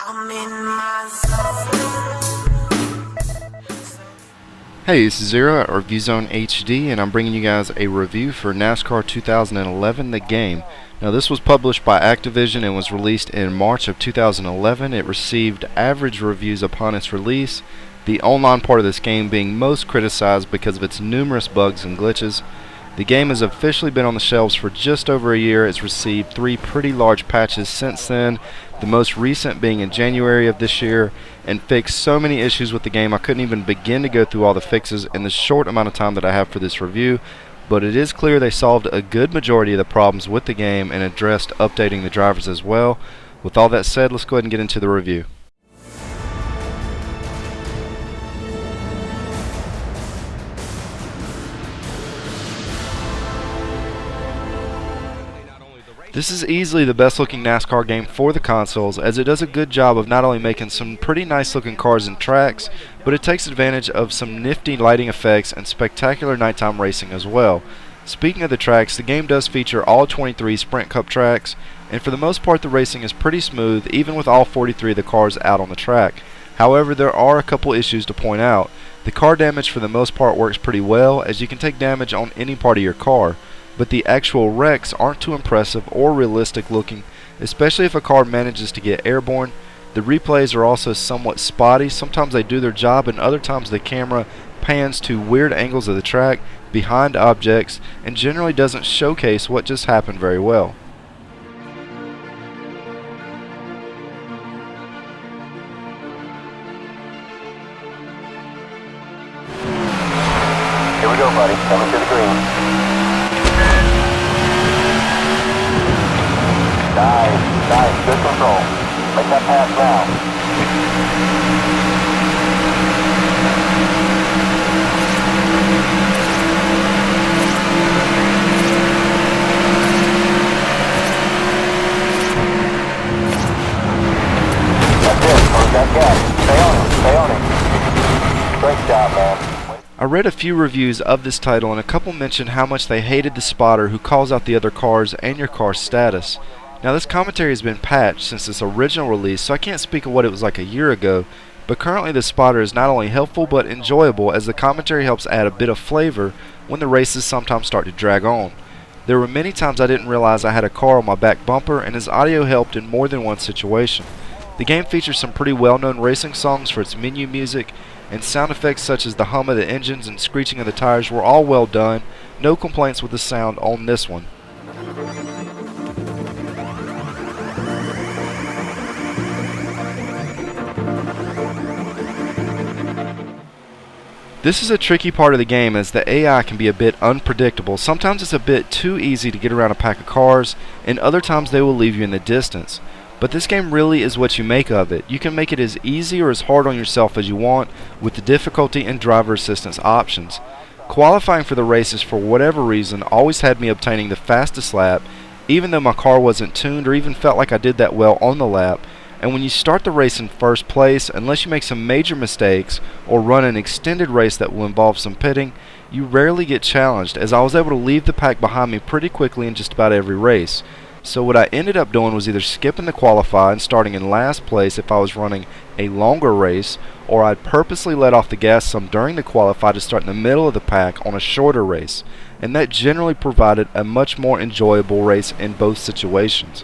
I'm in my zone. Hey, this is Zero at ReviewZoneHD, and I'm bringing you guys a review for NASCAR 2011, the game. Now, this was published by Activision and was released in March of 2011. It received average reviews upon its release, the online part of this game being most criticized because of its numerous bugs and glitches. The game has officially been on the shelves for just over a year. It's received 3 pretty large patches since then, the most recent being in January of this year, and fixed so many issues with the game I couldn't even begin to go through all the fixes in the short amount of time that I have for this review. But it is clear they solved a good majority of the problems with the game and addressed updating the drivers as well. With all that said, let's go ahead and get into the review. This is easily the best looking NASCAR game for the consoles, as it does a good job of not only making some pretty nice looking cars and tracks, but it takes advantage of some nifty lighting effects and spectacular nighttime racing as well. Speaking of the tracks, the game does feature all 23 Sprint Cup tracks, and for the most part the racing is pretty smooth even with all 43 of the cars out on the track. However, there are a couple issues to point out. The car damage for the most part works pretty well, as you can take damage on any part of your car, but the actual wrecks aren't too impressive or realistic looking, especially if a car manages to get airborne. The replays are also somewhat spotty. Sometimes they do their job and other times the camera pans to weird angles of the track, behind objects, and generally doesn't showcase what just happened very well. Here we go, buddy. Coming to the green. Nice, good control. Make that pass now. That's it, close that gap. Stay on it. Great job, man. I read a few reviews of this title and a couple mentioned how much they hated the spotter who calls out the other cars and your car's status. Now, this commentary has been patched since its original release, so I can't speak of what it was like a year ago, but currently the spotter is not only helpful but enjoyable, as the commentary helps add a bit of flavor when the races sometimes start to drag on. There were many times I didn't realize I had a car on my back bumper, and his audio helped in more than one situation. The game features some pretty well-known racing songs for its menu music, and sound effects such as the hum of the engines and screeching of the tires were all well done. No complaints with the sound on this one. This is a tricky part of the game, as the AI can be a bit unpredictable. Sometimes it's a bit too easy to get around a pack of cars, and other times they will leave you in the distance. But this game really is what you make of it. You can make it as easy or as hard on yourself as you want with the difficulty and driver assistance options. Qualifying for the races, for whatever reason, always had me obtaining the fastest lap, even though my car wasn't tuned or even felt like I did that well on the lap. And when you start the race in first place, unless you make some major mistakes or run an extended race that will involve some pitting, you rarely get challenged, as I was able to leave the pack behind me pretty quickly in just about every race. So what I ended up doing was either skipping the qualify and starting in last place if I was running a longer race, or I'd purposely let off the gas some during the qualify to start in the middle of the pack on a shorter race, and that generally provided a much more enjoyable race in both situations.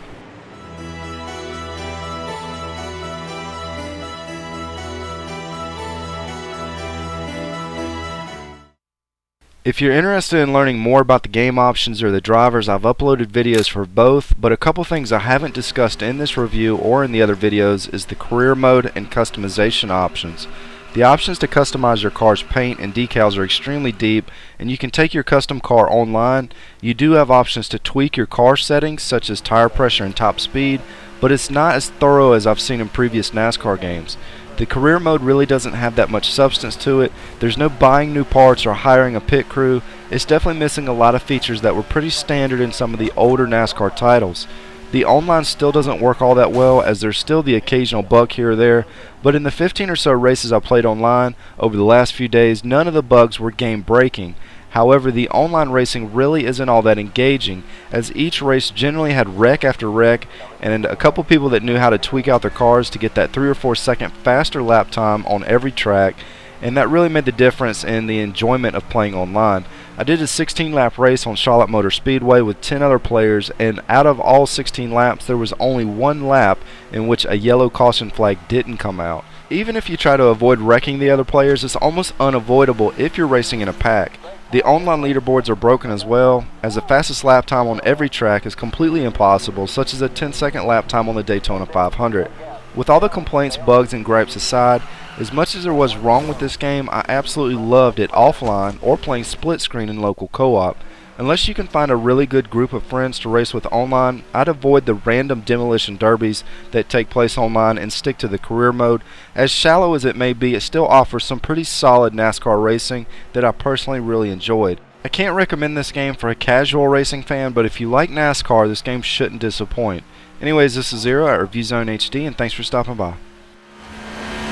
If you're interested in learning more about the game options or the drivers, I've uploaded videos for both, but a couple things I haven't discussed in this review or in the other videos is the career mode and customization options. The options to customize your car's paint and decals are extremely deep, and you can take your custom car online. You do have options to tweak your car settings, such as tire pressure and top speed, but it's not as thorough as I've seen in previous NASCAR games. The career mode really doesn't have that much substance to it. There's no buying new parts or hiring a pit crew. It's definitely missing a lot of features that were pretty standard in some of the older NASCAR titles. The online still doesn't work all that well, as there's still the occasional bug here or there, but in the 15 or so races I played online over the last few days, none of the bugs were game breaking. However, the online racing really isn't all that engaging, as each race generally had wreck after wreck and a couple people that knew how to tweak out their cars to get that 3 or 4 second faster lap time on every track, and that really made the difference in the enjoyment of playing online. I did a 16-lap race on Charlotte Motor Speedway with 10 other players, and out of all 16 laps there was only one lap in which a yellow caution flag didn't come out. Even if you try to avoid wrecking the other players, it's almost unavoidable if you're racing in a pack. The online leaderboards are broken as well, as the fastest lap time on every track is completely impossible, such as a 10-second lap time on the Daytona 500. With all the complaints, bugs, and gripes aside, as much as there was wrong with this game, I absolutely loved it offline or playing split screen in local co-op. Unless you can find a really good group of friends to race with online, I'd avoid the random demolition derbies that take place online and stick to the career mode. As shallow as it may be, it still offers some pretty solid NASCAR racing that I personally really enjoyed. I can't recommend this game for a casual racing fan, but if you like NASCAR, this game shouldn't disappoint. Anyways, this is Zero at ReviewZoneHD, and thanks for stopping by.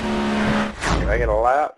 Can I get a lap?